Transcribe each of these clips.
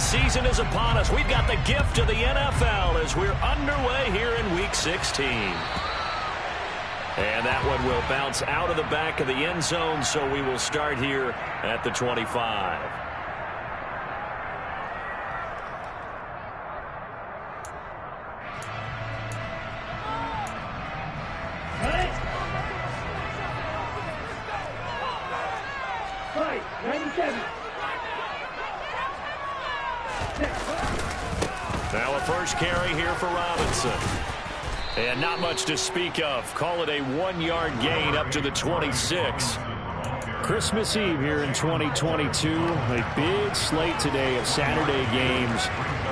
season is upon us. We've got the gift of the NFL as we're underway here in Week 16. And that one will bounce out of the back of the end zone, so we will start here at the 25. Now a first carry here for Robinson. And not much to speak of. Call it a 1-yard gain up to the 26. Christmas Eve here in 2022. A big slate today of Saturday games.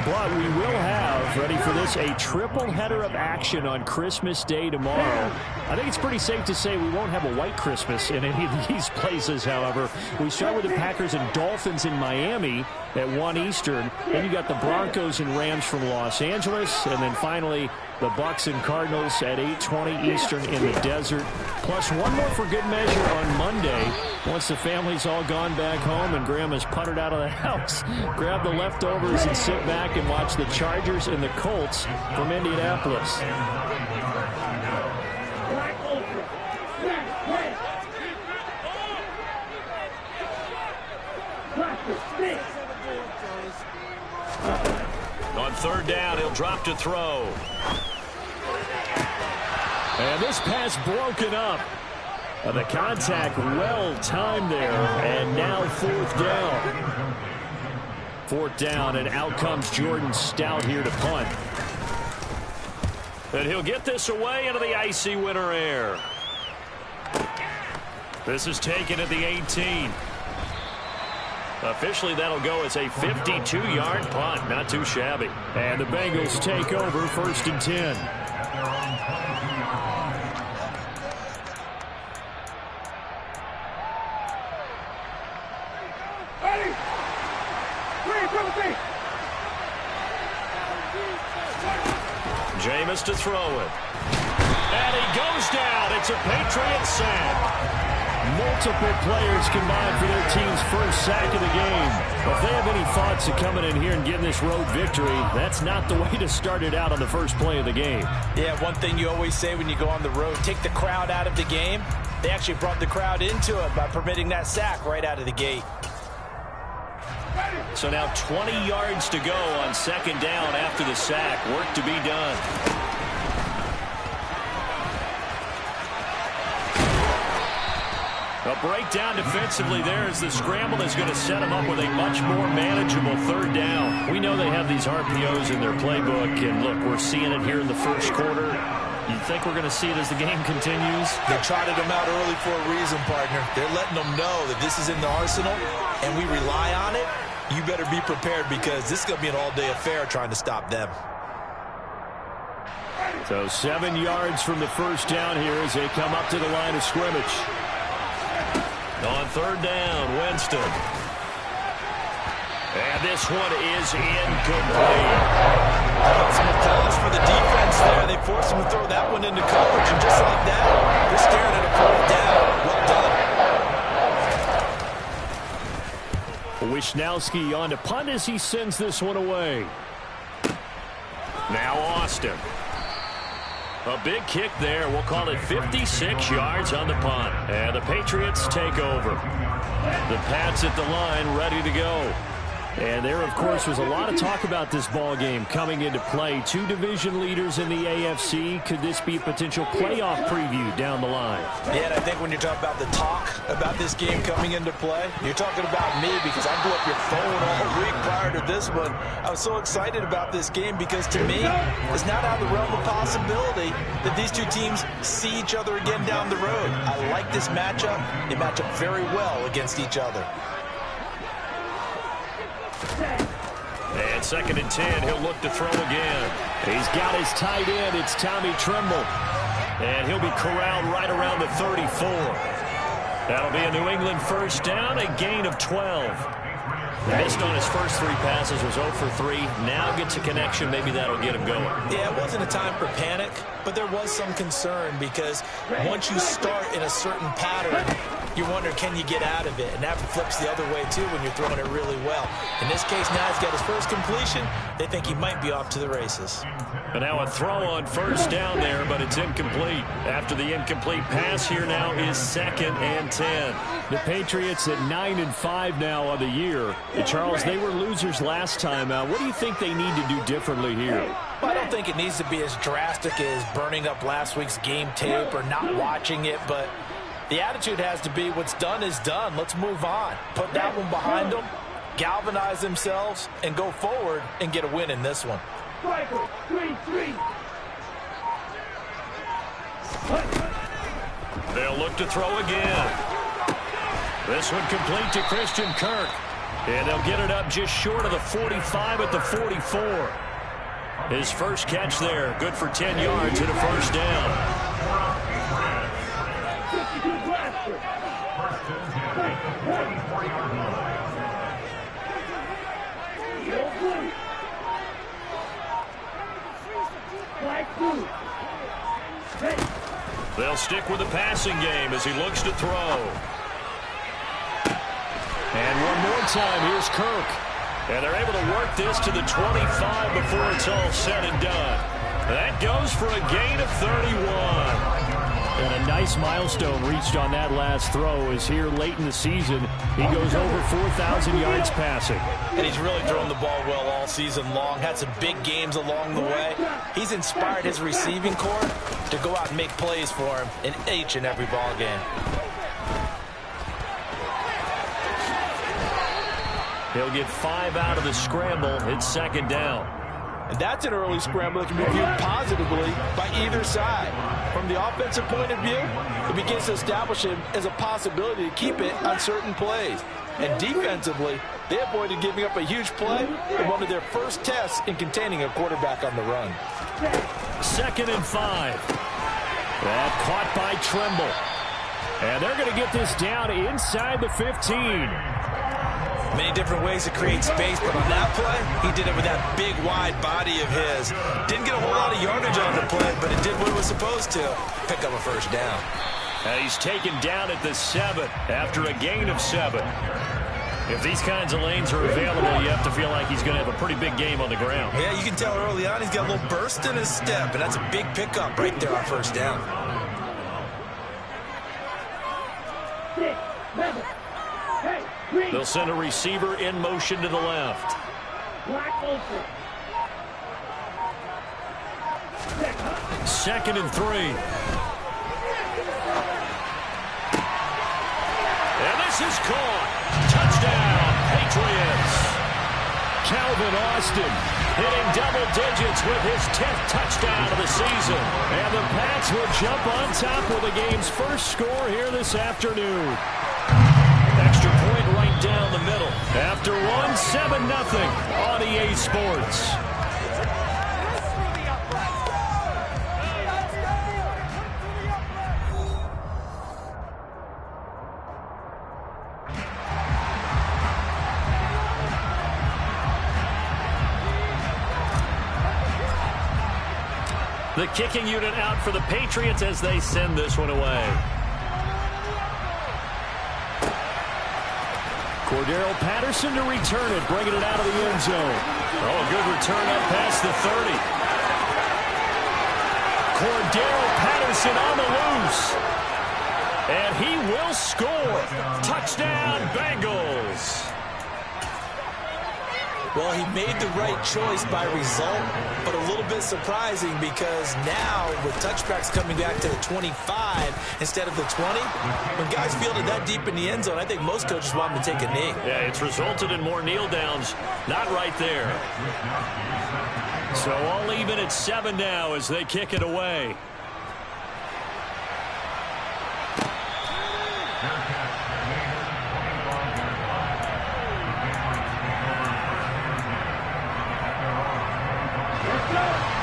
But we will have, ready for this, a triple header of action on Christmas Day tomorrow. I think it's pretty safe to say we won't have a white Christmas in any of these places, however. We start with the Packers and Dolphins in Miami at 1 Eastern. Then you got the Broncos and Rams from Los Angeles. And then finally, the Bucs and Cardinals at 8:20 Eastern in the desert. Plus one more for good measure on Monday. Once the family's all gone back home and Grandma's puttered out of the house, grab the leftovers and sit back and watch the Chargers and the Colts from Indianapolis. On third down, he'll drop to throw. And this pass broken up. The contact well timed there. And now fourth down. Fourth down, and out comes Jordan Stout here to punt. And he'll get this away into the icy winter air. This is taken at the 18. Officially, that'll go as a 52-yard punt. Not too shabby. And the Bengals take over, 1st and 10. Jameis to throw it. And he goes down. It's a Patriot sack. Multiple players combined for their team's first sack of the game. If they have any thoughts of coming in here and getting this road victory, that's not the way to start it out on the first play of the game. Yeah, one thing you always say when you go on the road, take the crowd out of the game. They actually brought the crowd into it by permitting that sack right out of the gate. So now 20 yards to go on second down after the sack. Work to be done. A breakdown defensively there as the scramble is going to set them up with a much more manageable third down. We know they have these RPOs in their playbook, and look, we're seeing it here in the first quarter. You think we're going to see it as the game continues? They trotted them out early for a reason, partner. They're letting them know that this is in the arsenal, and we rely on it. You better be prepared because this is going to be an all-day affair trying to stop them. So 7 yards from the first down here as they come up to the line of scrimmage. On third down, Winston. And this one is incomplete. Some intelligence for the defense there. They forced him to throw that one into coverage, and just like that, they're staring at a fourth down. Well done. Wisnowski on to punt as he sends this one away. Now Austin. A big kick there. We'll call it 56 yards on the punt. And the Patriots take over. The Pats at the line ready to go. And there, of course, was a lot of talk about this ball game coming into play. Two division leaders in the AFC. Could this be a potential playoff preview down the line? Yeah, and I think when you're talking about the talk about this game coming into play, you're talking about me because I blew up your phone all week prior to this one. I was so excited about this game because, to me, it's not out of the realm of possibility that these two teams see each other again down the road. I like this matchup. They match up very well against each other. And 2nd and 10, he'll look to throw again. He's got his tight end. It's Tommy Tremble. And he'll be corralled right around the 34. That'll be a New England first down, a gain of 12. He missed on his first 3 passes, was 0 for 3. Now gets a connection. Maybe that'll get him going. Yeah, it wasn't a time for panic, but there was some concern because once you start in a certain pattern, you're wondering, can you get out of it? And that flips the other way, too, when you're throwing it really well. In this case, now he's got his first completion. They think he might be off to the races. And now a throw on first down there, but it's incomplete. After the incomplete pass, here now is 2nd and 10. The Patriots at 9-5 now on the year. And Charles, they were losers last time. What do you think they need to do differently here? Well, I don't think it needs to be as drastic as burning up last week's game tape or not watching it, but the attitude has to be what's done is done. Let's move on. Put that one behind them, galvanize themselves, and go forward and get a win in this one. They'll look to throw again. This one complete to Christian Kirk. And they'll get it up just short of the 45 at the 44. His first catch there, good for 10 yards and a first down. They'll stick with the passing game as he looks to throw. And one more time, here's Kirk. And they're able to work this to the 25 before it's all said and done. That goes for a gain of 31. And a nice milestone reached on that last throw as here late in the season, he goes over 4,000 yards passing. And he's really thrown the ball well all season long, had some big games along the way. He's inspired his receiving corps to go out and make plays for him in each and every ball game. He'll get 5 out of the scramble. It's 2nd down. And that's an early scramble that can be viewed positively by either side. From the offensive point of view, it begins to establish him as a possibility to keep it on certain plays. And defensively, they avoided giving up a huge play in one of their first tests in containing a quarterback on the run. 2nd and 5. That caught by Tremble. And they're going to get this down inside the 15. Many different ways to create space, but on that play, he did it with that big, wide body of his. Didn't get a whole lot of yardage on the play, but it did what it was supposed to. Pick up a first down. And he's taken down at the 7 after a gain of 7. If these kinds of lanes are available, you have to feel like he's going to have a pretty big game on the ground. Yeah, you can tell early on he's got a little burst in his step, and that's a big pickup right there on first down. 6, 7, 8. They'll send a receiver in motion to the left. Black open. 2nd and 3. And this is caught. Touchdown, Patriots. Calvin Austin hitting double digits with his 10th touchdown of the season. And the Pats will jump on top with the game's first score here this afternoon. Extra point right down the middle. After one, 7-0 on EA Sports. The kicking unit out for the Patriots as they send this one away. Cordero Patterson to return it, bringing it out of the end zone. Oh, a good return up past the 30. Cordero Patterson on the loose. And he will score. Touchdown, Bengals. Well, he made the right choice by result, but a little bit surprising because now with touchbacks coming back to the 25 instead of the 20, when guys fielded that deep in the end zone, I think most coaches want them to take a knee. Yeah, it's resulted in more kneel downs. Not right there. So all even at 7 now as they kick it away.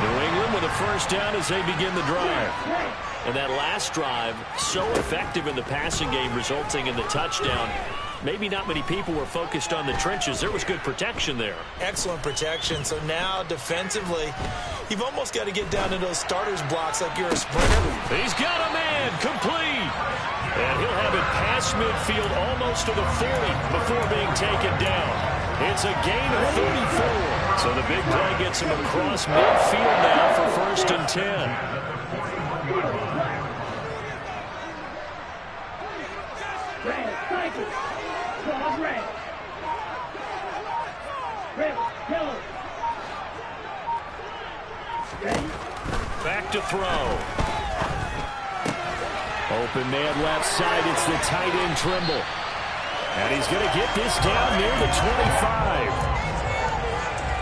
New England with a first down as they begin the drive. And that last drive, so effective in the passing game, resulting in the touchdown. Maybe not many people were focused on the trenches. There was good protection there. Excellent protection. So now defensively, you've almost got to get down to those starters blocks like you're a sprinter. He's got a man complete. And he'll have it passed past midfield almost to the 40 before being taken down. It's a gain of 34. So the big play gets him across midfield now for 1st and 10. Red, cycle. Dog red. Red, yellow. Ready? Back to throw. Open man left side. It's the tight end Trimble. And he's going to get this down near the 25.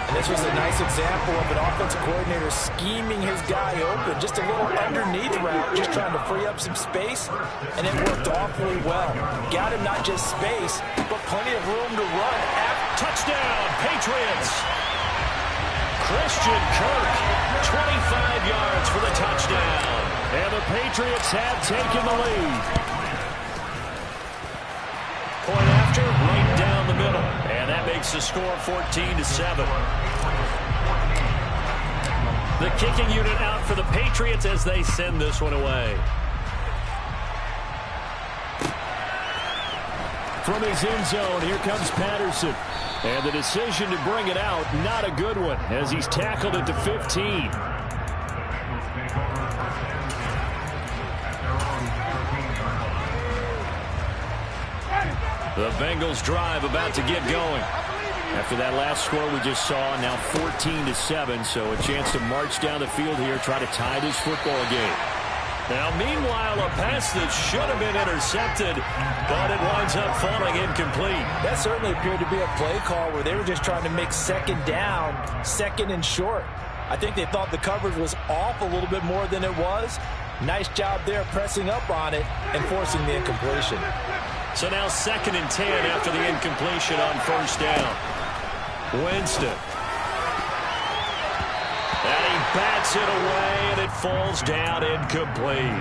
And this was a nice example of an offensive coordinator scheming his guy open. Just a little underneath route, just trying to free up some space. And it worked awfully well. Got him not just space, but plenty of room to run. Touchdown, Patriots. Christian Kirk, 25 yards for the touchdown. And the Patriots have taken the lead. Point after, right down the middle. And that makes the score 14-7. The kicking unit out for the Patriots as they send this one away. From his end zone, here comes Patterson. And the decision to bring it out, not a good one, as he's tackled at the 15. The Bengals drive about to get going. After that last score we just saw, now 14-7, so a chance to march down the field here, try to tie this football game. Now, meanwhile, a pass that should have been intercepted, but it winds up falling incomplete. That certainly appeared to be a play call where they were just trying to make second down, second and short. I think they thought the coverage was off a little bit more than it was. Nice job there pressing up on it and forcing the incompletion. So now 2nd and 10 after the incompletion on 1st down. Winston. And he bats it away, and it falls down incomplete.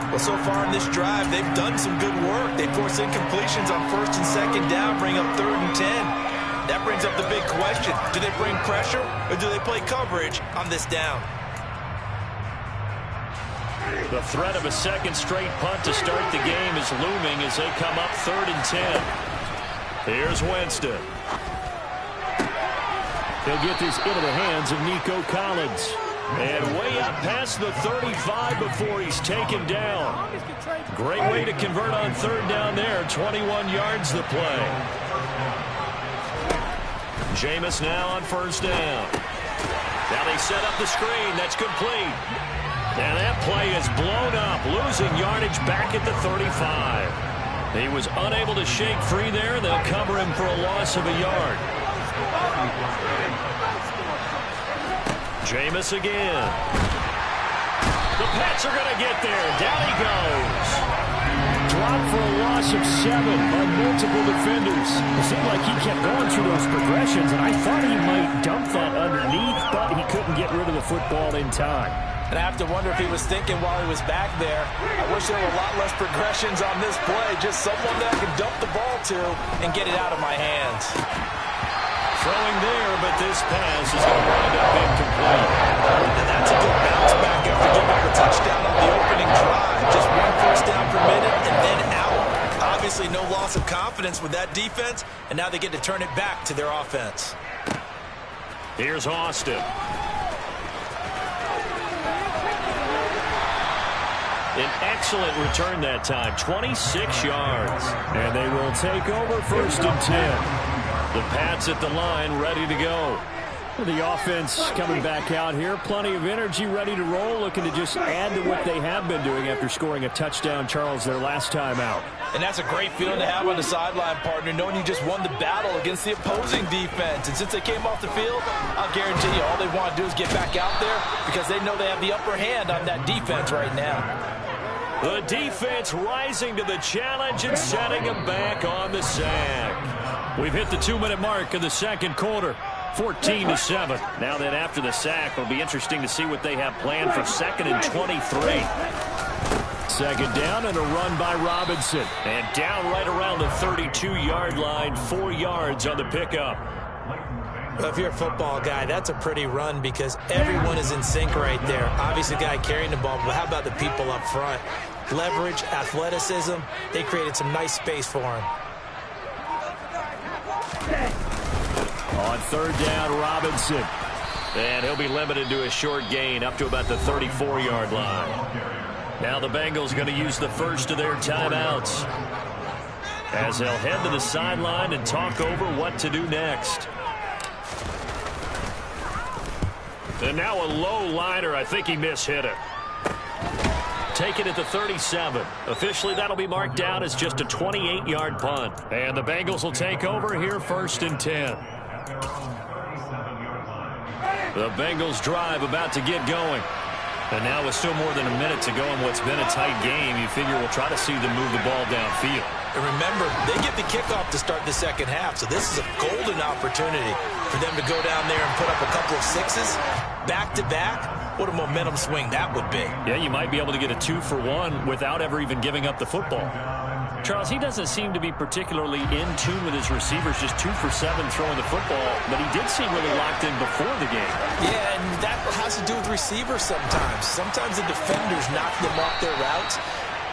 Well, so far in this drive, they've done some good work. They force incompletions on 1st and 2nd down, bring up 3rd and 10. That brings up the big question. Do they bring pressure, or do they play coverage on this down? The threat of a second straight punt to start the game is looming as they come up 3rd and 10. Here's Winston. He'll get this into the hands of Nico Collins. And way up past the 35 before he's taken down. Great way to convert on 3rd down there. 21 yards the play. Jameis now on 1st down. Now they set up the screen. That's complete. And that play is blown up, losing yardage back at the 35. He was unable to shake free there. They'll cover him for a loss of a yard. Jameis again. The Pats are going to get there. Down he goes. Dropped for a loss of 7 by multiple defenders. It seemed like he kept going through those progressions, and I thought he might dump that underneath, but he couldn't get rid of the football in time. And I have to wonder if he was thinking while he was back there, I wish there were a lot less progressions on this play. Just someone that I can dump the ball to and get it out of my hands. Throwing there, but this pass is going to wind up incomplete. And that's a good bounce back after giving up a touchdown on the opening drive. Just 1 first down permitted and then out. Obviously no loss of confidence with that defense, and now they get to turn it back to their offense. Here's Austin. An excellent return that time, 26 yards. And they will take over 1st and 10. The Pats at the line, ready to go. The offense coming back out here. Plenty of energy, ready to roll, looking to just add to what they have been doing after scoring a touchdown, Charles, their last time out. And that's a great feeling to have on the sideline, partner, knowing you just won the battle against the opposing defense. And since they came off the field, I'll guarantee you all they want to do is get back out there because they know they have the upper hand on that defense right now. The defense rising to the challenge and setting them back on the sack. We've hit the 2-minute mark of the 2nd quarter. 14-7. Now then, after the sack, it'll be interesting to see what they have planned for 2nd and 23. 2nd down and a run by Robinson. And down right around the 32-yard line, 4 yards on the pickup. Well, if you're a football guy, that's a pretty run because everyone is in sync right there. Obviously, the guy carrying the ball, but how about the people up front? leverage, athleticism. They created some nice space for him. On third down, Robinson. And he'll be limited to a short gain up to about the 34-yard line. Now the Bengals going to use the first of their timeouts, as they'll head to the sideline and talk over what to do next. And now a low liner. I think he mishit it. Taken at the 37. Officially, that'll be marked down as just a 28-yard punt. And the Bengals will take over here, 1st and 10. The Bengals drive about to get going. And now with still more than a minute to go in what's been a tight game, you figure we'll try to see them move the ball downfield. And remember, they get the kickoff to start the second half, so this is a golden opportunity for them to go down there and put up a couple of sixes back-to-back. What a momentum swing that would be. Yeah, you might be able to get a 2-for-1 without ever even giving up the football. Charles, he doesn't seem to be particularly in tune with his receivers, just 2 for 7 throwing the football, but he did seem really locked in before the game. Yeah, and that has to do with receivers sometimes. Sometimes the defenders knock them off their routes,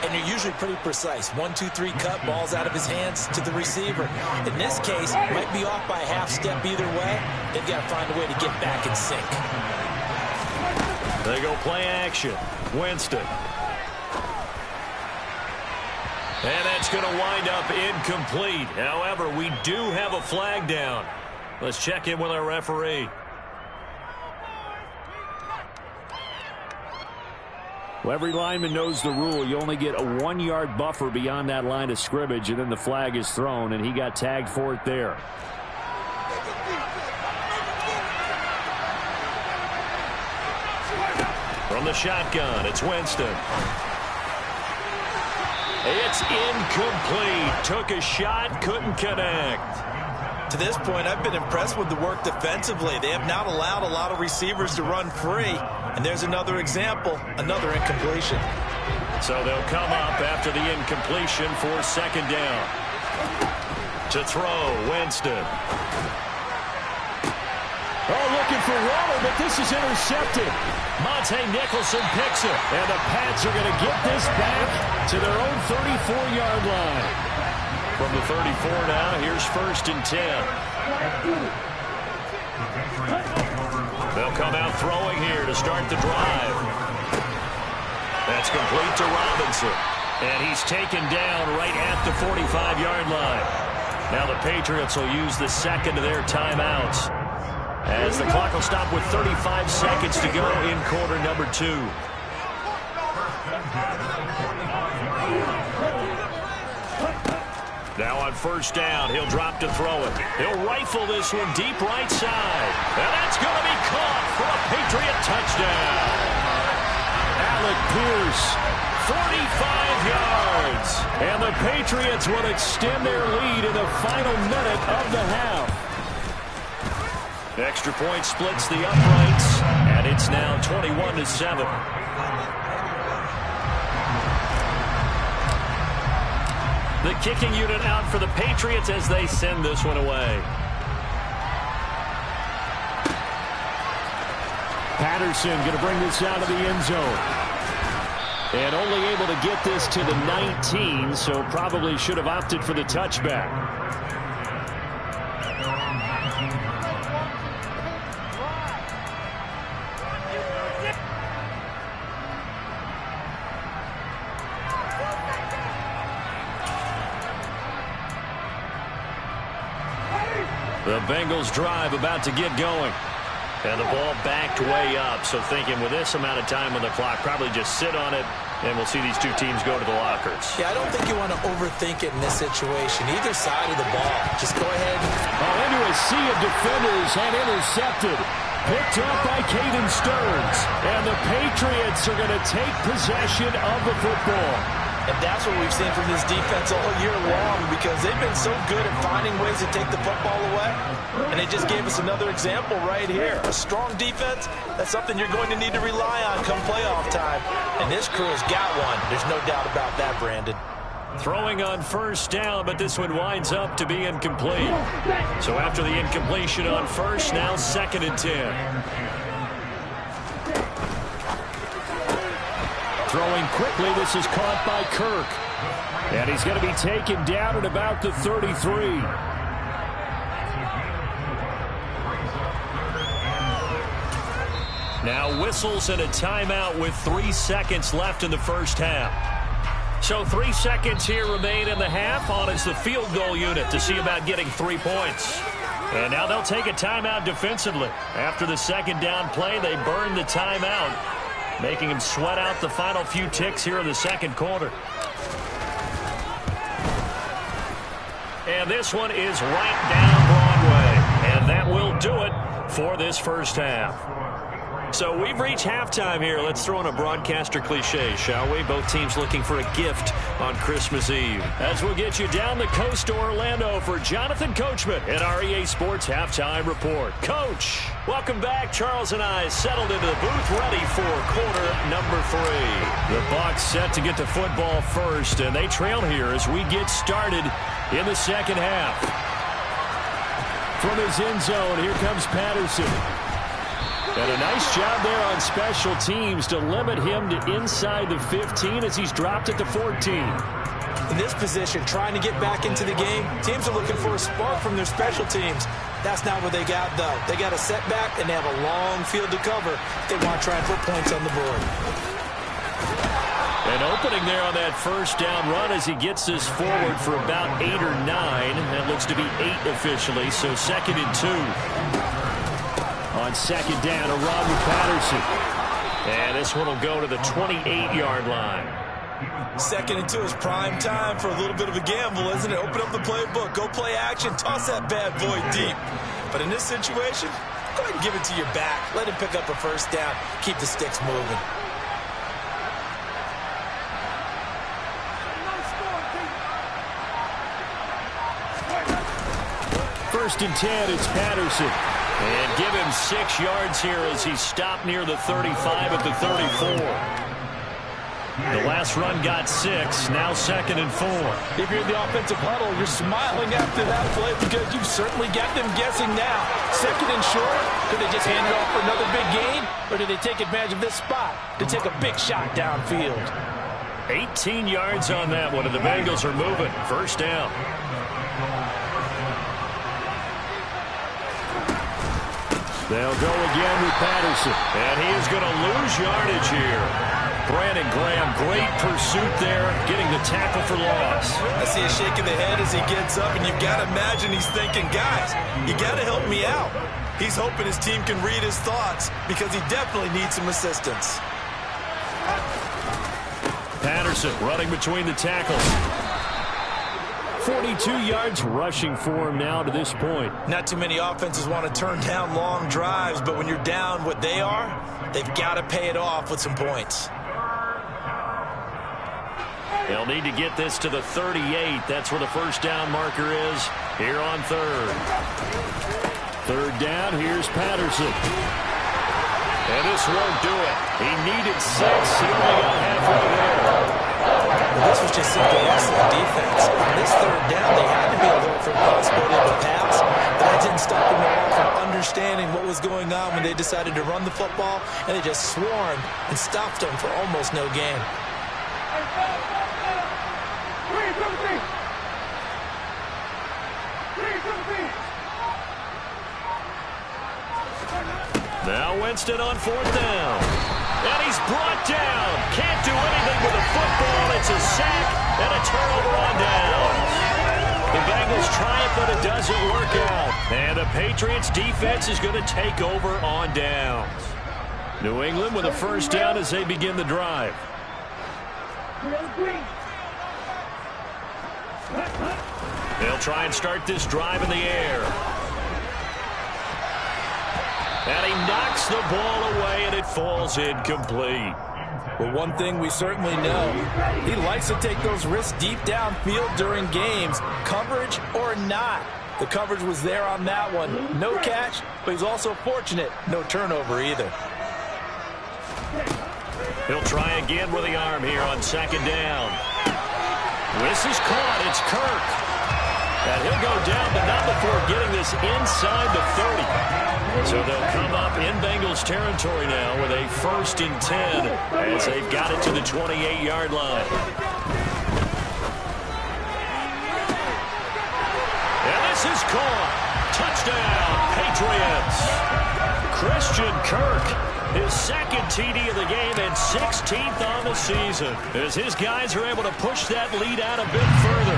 and you're usually pretty precise. 1, 2, 3 cut, balls out of his hands to the receiver. In this case, might be off by a half step either way. They've got to find a way to get back in sync. They go play action. Winston. And that's going to wind up incomplete. However, we do have a flag down. Let's check in with our referee. Well, every lineman knows the rule. You only get a 1-yard buffer beyond that line of scrimmage, and then the flag is thrown, and he got tagged for it there. From the shotgun, it's Winston. It's incomplete. Took a shot, couldn't connect. To this point, I've been impressed with the work defensively. They have not allowed a lot of receivers to run free. And there's another example, another incompletion. So they'll come up after the incompletion for 2nd down. To throw, Winston. Oh, looking for Waller, but this is intercepted. Monte Nicholson picks it. And the Pats are going to get this back to their own 34-yard line. From the 34 now, here's 1st and 10. They'll come out throwing here to start the drive. That's complete to Robinson. And he's taken down right at the 45-yard line. Now the Patriots will use the second of their timeouts, as the clock will stop with 35 seconds to go in quarter number 2. Now on 1st down, he'll drop to throw it. He'll rifle this one deep right side. And that's going to be caught for a Patriot touchdown. Alec Pierce, 45 yards. And the Patriots will extend their lead in the final minute of the half. Extra point splits the uprights, and it's now 21-7. The kicking unit out for the Patriots as they send this one away. Patterson going to bring this out of the end zone. And only able to get this to the 19, so probably should have opted for the touchback. The Bengals drive about to get going. And the ball backed way up. So thinking with this amount of time on the clock, probably just sit on it, and we'll see these two teams go to the lockers. Yeah, I don't think you want to overthink it in this situation. Either side of the ball. Just go ahead. Oh, into a sea of defenders and intercepted. Picked up by Caden Stearns. And the Patriots are going to take possession of the football. And that's what we've seen from this defense all year long, because they've been so good at finding ways to take the football away. And they just gave us another example right here. A strong defense, that's something you're going to need to rely on come playoff time. And this crew has got one. There's no doubt about that, Brandon. Throwing on 1st down, but this one winds up to be incomplete. So after the incompletion on 1st, now 2nd and 10. throwing quickly. This is caught by Kirk. And he's going to be taken down at about the 33. Now whistles and a timeout with 3 seconds left in the first half. So 3 seconds here remain in the half. On is the field goal unit to see about getting 3 points. And now they'll take a timeout defensively. After the second down play, they burn the timeout, making him sweat out the final few ticks here in the second quarter. And this one is right down Broadway. And that will do it for this first half. So we've reached halftime here. Let's throw in a broadcaster cliche, shall we? Both teams looking for a gift on Christmas Eve. As we'll get you down the coast to Orlando for Jonathan Coachman at our EA Sports Halftime Report. Coach, welcome back. Charles and I settled into the booth ready for quarter number 3. The Bucs set to get the football first, and they trail here as we get started in the second half. From his end zone, here comes Patterson. And a nice job there on special teams to limit him to inside the 15 as he's dropped at the 14. In this position, trying to get back into the game, teams are looking for a spark from their special teams. That's not what they got, though. They got a setback, and they have a long field to cover if they want to try and put points on the board. An opening there on that first down run as he gets this forward for about 8 or 9. That looks to be 8 officially, so 2nd and 2. On second down, a run with Patterson. And this one will go to the 28-yard line. 2nd and 2 is prime time for a little bit of a gamble, isn't it? Open up the playbook, go play action, toss that bad boy deep. But in this situation, go ahead and give it to your back. Let him pick up a first down. Keep the sticks moving. First and 10, it's Patterson. And give him 6 yards here as he stopped near the 35 at the 34. The last run got 6, now 2nd and 4. If you're in the offensive huddle, you're smiling after that play because you've certainly got them guessing now. 2nd and short, could they just hand it off for another big gain? Or did they take advantage of this spot to take a big shot downfield? 18 yards on that one, and the Bengals are moving. First down. They'll go again with Patterson. And he is going to lose yardage here. Brandon Graham, great pursuit there, getting the tackle for loss. I see a shake of the head as he gets up, and you've got to imagine he's thinking, guys, you got to help me out. He's hoping his team can read his thoughts because he definitely needs some assistance. Patterson running between the tackles. 42 yards rushing for him now to this point. Not too many offenses want to turn down long drives, but when you're down what they are, they've got to pay it off with some points. They'll need to get this to the 38. That's where the first down marker is here on 3rd. 3rd down, here's Patterson. And this won't do it. He needed 6. He only got halfway there. This was just simply excellent defense. On this 3rd down, they had to be alert for the possibility of a pass, but that didn't stop them at all from understanding what was going on when they decided to run the football, and they just swarmed and stopped them for almost no gain. Now Winston on 4th down. And he's brought down. Can't do anything with the football. It's a sack and a turnover on downs. The Bengals try it, but it doesn't work out. And the Patriots defense is going to take over on downs. New England with a first down as they begin the drive. They'll try and start this drive in the air. And he knocks the ball away, and it falls incomplete. Well, one thing we certainly know, he likes to take those risks deep downfield during games, coverage or not. The coverage was there on that one. No catch, but he's also fortunate. No turnover either. He'll try again with the arm here on 2nd down. This is caught. It's Kirk. And he'll go down, but not before getting this inside the 30. So they'll come up in Bengals territory now with a 1st and 10 as they've got it to the 28-yard line. And this is caught. Touchdown, Patriots. Christian Kirk, his 2nd TD of the game and 16th on the season, as his guys are able to push that lead out a bit further.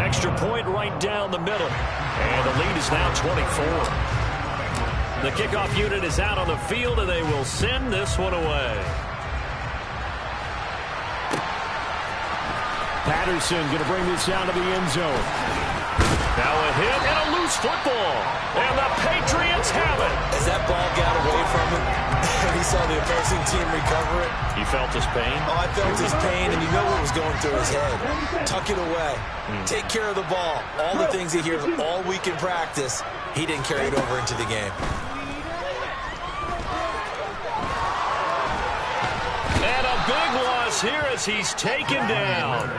Extra point right down the middle. And the lead is now 24. The kickoff unit is out on the field, and they will send this one away. Patterson going to bring this down to the end zone. Now a hit and a loose football. And the Patriots have it. As that ball got away from him, he saw the opposing team recover it. You felt his pain? Oh, I felt his pain, and you know what was going through his head. Tuck it away. Take care of the ball. All the things he hears all week in practice, he didn't carry it over into the game. And a big loss here as he's taken down.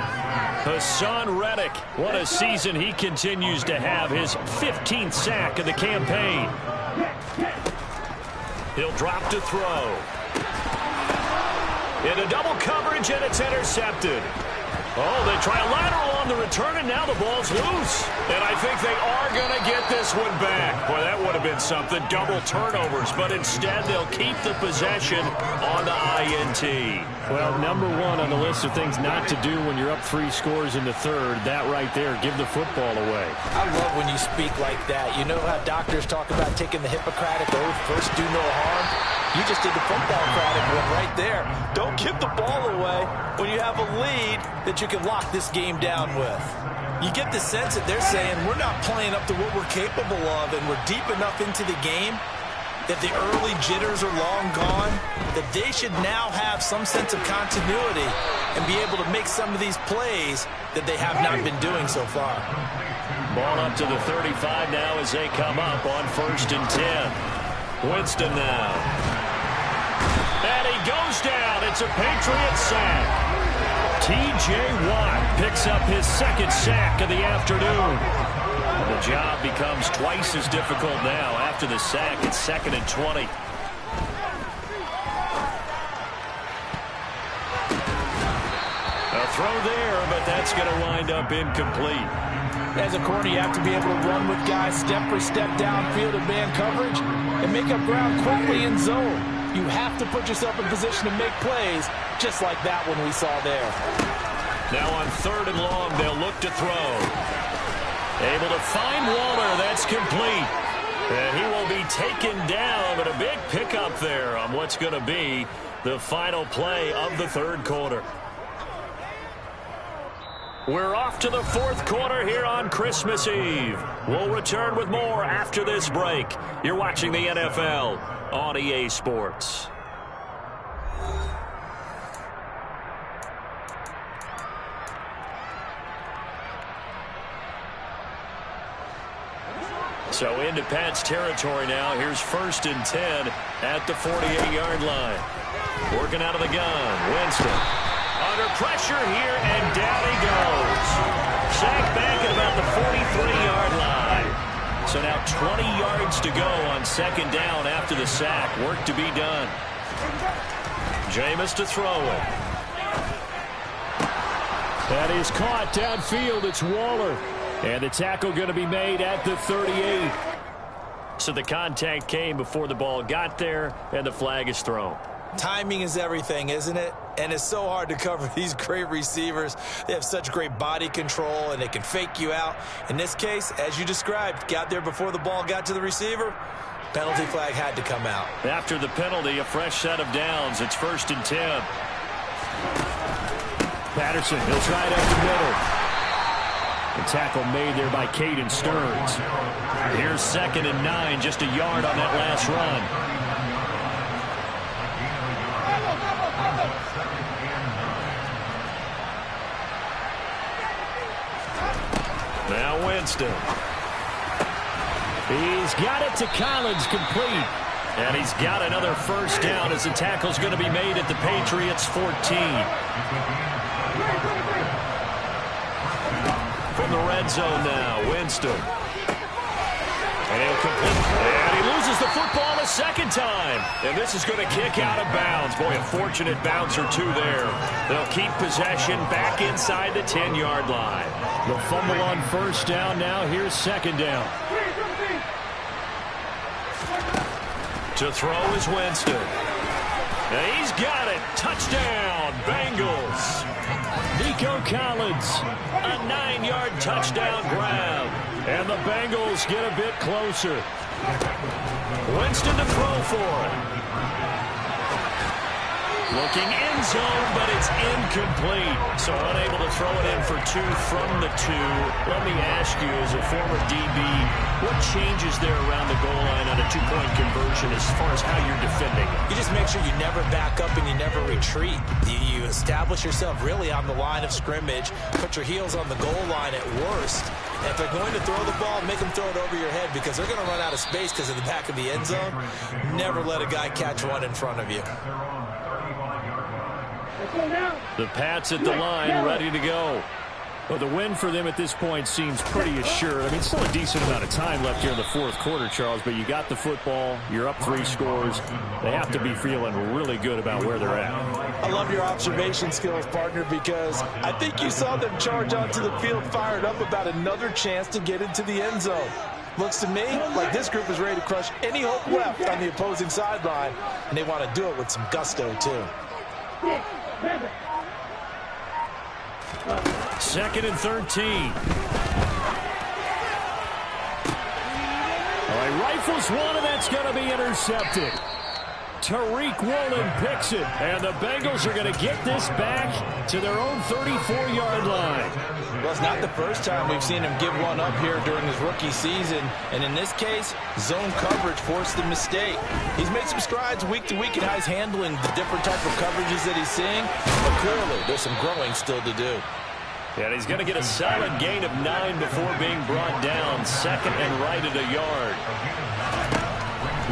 Hassan Reddick, what a season he continues to have, his 15th sack of the campaign. He'll drop to throw. Into double coverage, and it's intercepted. Oh, they try a lateral on the return, and now the ball's loose. And I think they are going to get this one back. Boy, that would have been something, double turnovers. But instead, they'll keep the possession on the INT. Well, number 1 on the list of things not to do when you're up 3 scores in the 3rd, that right there, give the football away. I love when you speak like that. You know how doctors talk about taking the Hippocratic oath, first do no harm? You just did the football-cratic one right there. Don't give the ball away when you have a lead that you can lock this game down with. You get the sense that they're saying we're not playing up to what we're capable of, and we're deep enough into the game that the early jitters are long gone, that they should now have some sense of continuity and be able to make some of these plays that they have not been doing so far. Ball up to the 35 now as they come up on 1st and 10. Winston now. And he goes down. It's a Patriots sack. T.J. Watt picks up his 2nd sack of the afternoon. The job becomes twice as difficult now after the sack. It's 2nd and 20. A throw there, but that's going to wind up incomplete. As a corner, you have to be able to run with guys step for step downfield in man coverage and make up ground quickly in zone. You have to put yourself in position to make plays, just like that one we saw there. Now on 3rd and long, they'll look to throw. Able to find Waller. That's complete. And he will be taken down, but a big pickup there on what's going to be the final play of the 3rd quarter. We're off to the 4th quarter here on Christmas Eve. We'll return with more after this break. You're watching the NFL on EA Sports. So into Pat's territory now. Here's 1st and 10 at the 48-yard line. Working out of the gun. Winston. Under pressure here, and down he goes. Sacked back at about the 43-yard line. So now 20 yards to go on 2nd down after the sack. Work to be done. Jameis to throw it. That is caught downfield. It's Waller. And the tackle going to be made at the 38. So the contact came before the ball got there, and the flag is thrown. Timing is everything, isn't it? And it's so hard to cover these great receivers. They have such great body control, and they can fake you out. In this case, as you described, got there before the ball got to the receiver. Penalty flag had to come out. After the penalty, a fresh set of downs. It's 1st and 10. Patterson, he'll try it up the middle. The tackle made there by Caden Stearns. Here's 2nd and 9, just a yard on that last run. Now Winston. He's got it to Collins, complete. And he's got another 1st down as the tackle's going to be made at the Patriots 14. From the red red zone now. Winston. And he'll complete. And he loses the football a second time. And this is going to kick out of bounds. Boy, a fortunate bounce or two there. They'll keep possession back inside the 10-yard line. The fumble on first down now. Here's second down. To throw is Winston. And he's got it. Touchdown, Bengals. Nico Collins. A 9-yard touchdown grab. And the Bengals get a bit closer. Winston to throw for it. Looking end zone, but it's incomplete. So unable to throw it in for 2 from the 2. Let me ask you, as a former DB, what changes there around the goal line on a 2-point conversion as far as how you're defending? You just make sure you never back up and you never retreat. You establish yourself really on the line of scrimmage, put your heels on the goal line at worst. And if they're going to throw the ball, make them throw it over your head because they're going to run out of space because of the back of the end zone. Never let a guy catch one in front of you. The Pats at the line, ready to go. Well, the win for them at this point seems pretty assured. I mean, still a decent amount of time left here in the fourth quarter, Charles, but you got the football. You're up 3 scores. They have to be feeling really good about where they're at. I love your observation skills, partner, because I think you saw them charge onto the field fired up about another chance to get into the end zone. Looks to me like this group is ready to crush any hope left on the opposing sideline, and they want to do it with some gusto, too. 2nd and 13. All right, rifles one, and that's going to be intercepted. Tariq Woolen picks it, and the Bengals are going to get this back to their own 34-yard line. Well, it's not the first time we've seen him give one up here during his rookie season, and in this case, zone coverage forced the mistake. He's made some strides week to week in how he's handling the different type of coverages that he's seeing, but clearly there's some growing still to do. And he's going to get a solid gain of 9 before being brought down. 2nd and right at a yard.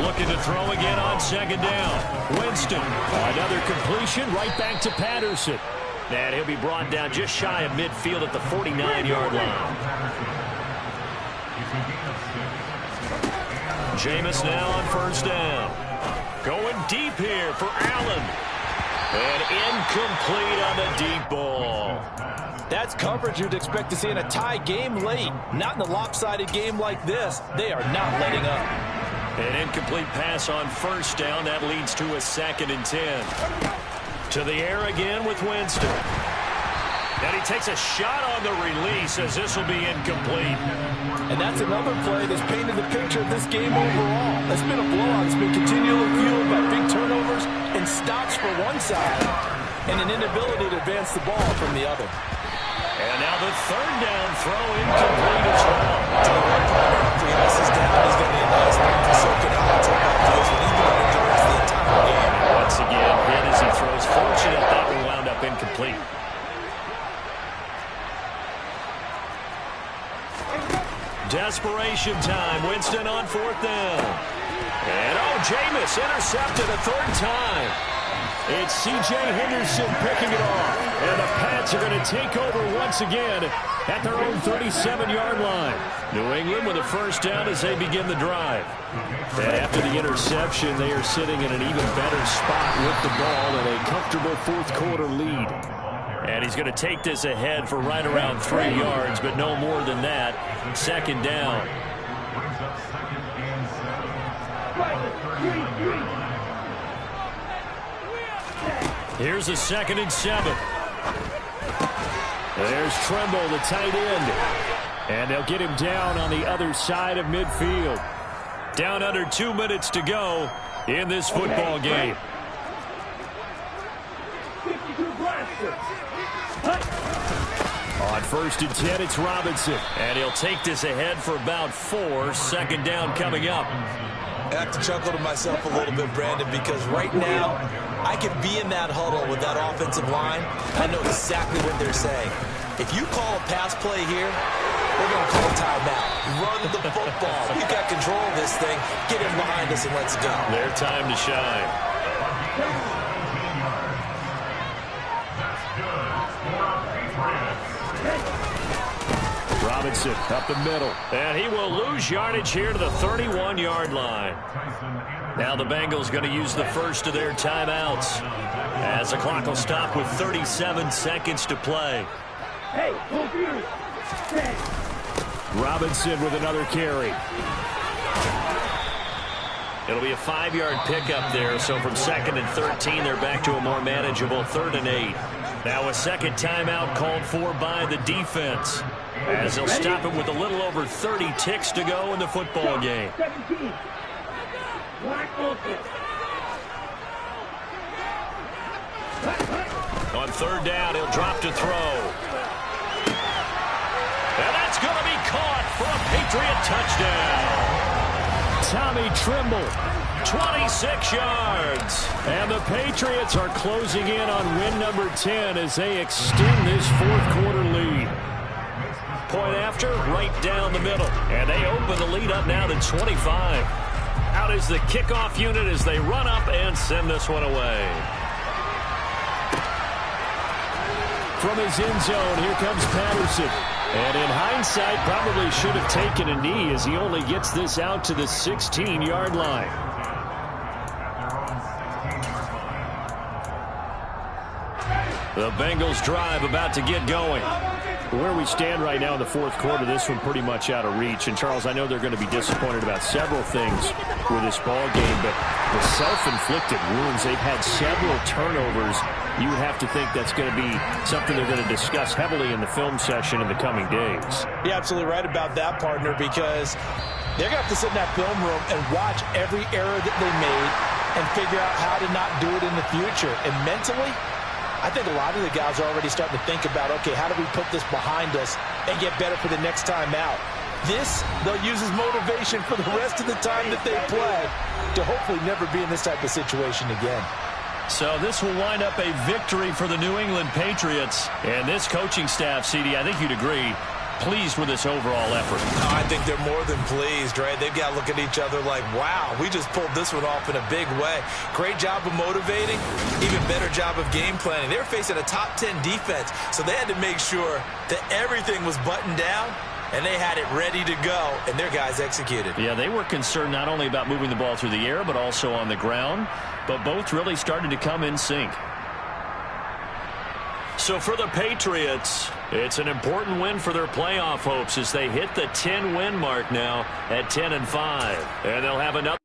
Looking to throw again on 2nd down. Winston. Another completion right back to Patterson. And he'll be brought down just shy of midfield at the 49-yard line. Jameis now on 1st down. Going deep here for Allen. And incomplete on the deep ball. That's coverage you'd expect to see in a tie game late. Not in a lopsided game like this. They are not letting up. An incomplete pass on 1st down. That leads to a 2nd and 10. To the air again with Winston. And he takes a shot on the release as this will be incomplete. And that's another play that's painted the picture of this game overall. It's been a blowout. It's been continually fueled by big turnovers and stops for one side and an inability to advance the ball from the other. And now the 3rd down throw incomplete as well. If he misses down, he's going to be a nice long to soak it out and take off the field. He's going to do the rest of the entire game. Once again, hit as he throws. Fortunate that one wound up incomplete. Desperation time. Winston on 4th down. And Jameis intercepted a 3rd time. It's C.J. Henderson picking it off. And the Pats are going to take over once again at their own 37-yard line. New England with a 1st down as they begin the drive. And after the interception, they are sitting in an even better spot with the ball and a comfortable 4th quarter lead. And he's going to take this ahead for right around 3 yards, but no more than that. 2nd down. Here's a 2nd and 7. There's Tremble, the tight end. And they'll get him down on the other side of midfield. Down under 2 minutes to go in this football game. On 1st and 10, it's Robinson. And he'll take this ahead for about 4. 2nd down coming up. I have to chuckle to myself a little bit, Brandon, because right now I could be in that huddle with that offensive line. I know exactly what they're saying. If you call a pass play here, we're going to call a timeout. Run the football. We've got control of this thing. Get him behind us and let's go. Their time to shine. Robinson up the middle. And he will lose yardage here to the 31-yard line. Now the Bengals going to use the first of their timeouts as the clock will stop with 37 seconds to play. Hey, move you. Stand. Robinson with another carry. It'll be a 5-yard pickup there, so from 2nd and 13, they're back to a more manageable 3rd and 8. Now a second timeout called for by the defense, as they'll stop it with a little over 30 ticks to go in the football game. 17. Black open. On 3rd down, he'll drop to throw. And that's going to be caught for a Patriot touchdown. Tommy Trimble. 26 yards. And the Patriots are closing in on win number 10 as they extend this fourth-quarter lead. Point after, right down the middle. And they open the lead up now to 25. Out is the kickoff unit as they run up and send this one away. From his end zone, here comes Patterson. And in hindsight, probably should have taken a knee as he only gets this out to the 16-yard line. The Bengals drive about to get going. Where we stand right now in the fourth quarter, this one pretty much out of reach. And, Charles, I know they're going to be disappointed about several things with this ball game, but the self-inflicted wounds, they've had several turnovers. You would have to think that's going to be something they're going to discuss heavily in the film session in the coming days. You're absolutely right about that, partner, because they're going to have to sit in that film room and watch every error that they made and figure out how to not do it in the future. And mentally, I think a lot of the guys are already starting to think about, okay, how do we put this behind us and get better for the next time out? This, they'll use as motivation for the rest of the time that they play to hopefully never be in this type of situation again. So this will wind up a victory for the New England Patriots. And this coaching staff, CD, I think you'd agree, pleased with this overall effort. Oh, I think they're more than pleased, right? They've got to look at each other like, wow, we just pulled this one off in a big way. Great job of motivating, even better job of game planning. They were facing a top 10 defense, so they had to make sure that everything was buttoned down, and they had it ready to go, and their guys executed. Yeah, they were concerned not only about moving the ball through the air, but also on the ground, but both really started to come in sync. So for the Patriots, it's an important win for their playoff hopes as they hit the 10-win mark now at 10-5. And they'll have another